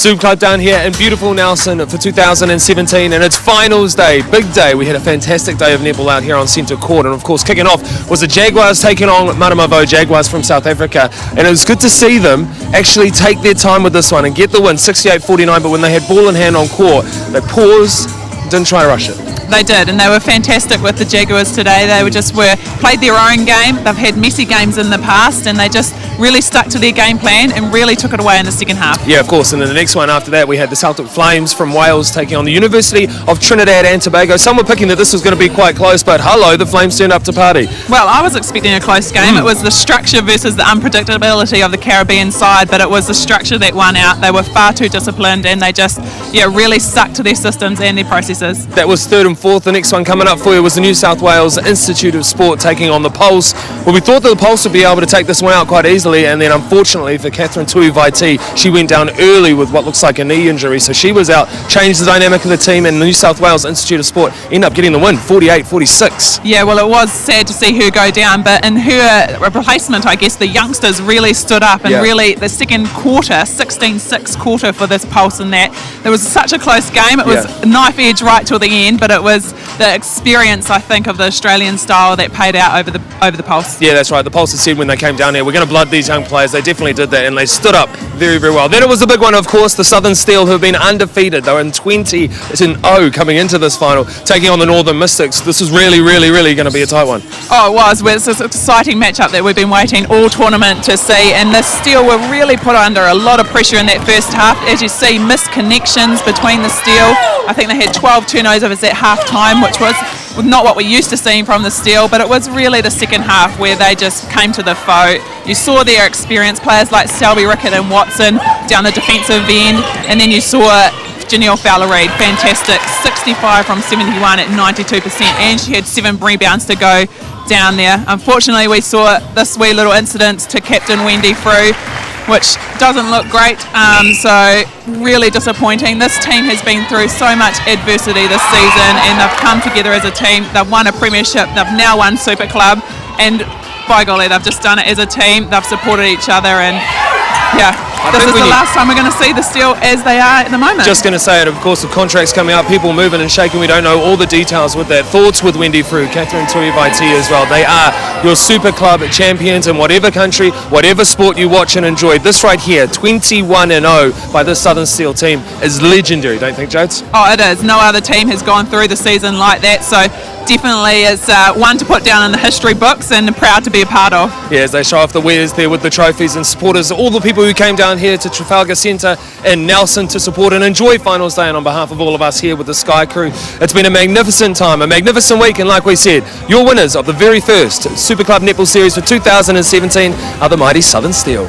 Super Club down here in beautiful Nelson for 2017, and it's finals day, big day. We had a fantastic day of netball out here on Centre Court, and of course kicking off was the Jaguars taking on Matamavo Jaguars from South Africa, and it was good to see them actually take their time with this one and get the win, 68-49, but when they had ball in hand on court, they paused, didn't try to rush it. They did, and they were fantastic with the Jaguars today. They played their own game. They've had messy games in the past, and they just really stuck to their game plan and really took it away in the second half. Yeah, of course, and then the next one after that we had the Celtic Flames from Wales taking on the University of Trinidad and Tobago. Some were picking that this was going to be quite close, but hello, the Flames turned up to party. Well, I was expecting a close game. It was the structure versus the unpredictability of the Caribbean side, but it was the structure that won out. They were far too disciplined, and they just really stuck to their systems and their processes. That was third and fourth. The next one coming up for you was the New South Wales Institute of Sport taking on the Pulse. Well, we thought that the Pulse would be able to take this one out quite easily, and then unfortunately for Catherine Tui-Vaiti, she went down early with what looks like a knee injury, so she was out, changed the dynamic of the team, and the New South Wales Institute of Sport ended up getting the win, 48-46. Yeah, well, it was sad to see her go down, but in her replacement, I guess the youngsters really stood up, and really the second quarter, 16-6 quarter for this Pulse, and that there was such a close game. It was knife edge right till the end, but it was the experience, I think, of the Australian style that paid out over the Pulse. Yeah, that's right. The Pulse had said when they came down here, we're going to blood these young players. They definitely did that, and they stood up very, very well. Then it was the big one, of course, the Southern Steel, who have been undefeated. They were in 20-0 coming into this final, taking on the Northern Mystics. This was really, really, really going to be a tight one. Oh, it was. It's an exciting matchup that we've been waiting all tournament to see, and the Steel were really put under a lot of pressure in that first half. As you see, missed connections between the Steel. I think they had 12 turnovers at half time, which was not what we're used to seeing from the Steel, but it was really the second half where they just came to the foe. You saw their experienced players like Selby, Rickett and Watson down the defensive end, and then you saw Janelle Fowler-Reid, fantastic, 65 from 71 at 92%, and she had 7 rebounds to go down there. Unfortunately, we saw this wee little incident to Captain Wendy Frew, which doesn't look great, so really disappointing. This team has been through so much adversity this season, and they've come together as a team. They've won a premiership, they've now won Super Club, and by golly, they've just done it as a team. They've supported each other, and this is the last time we're going to see the Steel as they are at the moment. Just going to say it, of course, the contracts coming up, people moving and shaking. We don't know all the details with that. Thoughts with Wendy Frew, Catherine Tui-Vaiti as well. They are your Super Club champions in whatever country, whatever sport you watch and enjoy. This right here, 21-0 by this Southern Steel team, is legendary, don't you think, Jodes? Oh, it is. No other team has gone through the season like that, so definitely it's one to put down in the history books and proud to be a part of. Yeah, as they show off the wares there with the trophies and supporters, all the people who came down here to Trafalgar Centre in Nelson to support and enjoy Finals Day, and on behalf of all of us here with the Sky crew, it's been a magnificent time, a magnificent week, and like we said, your winners of the very first Super Club Netball Series for 2017 are the mighty Southern Steel.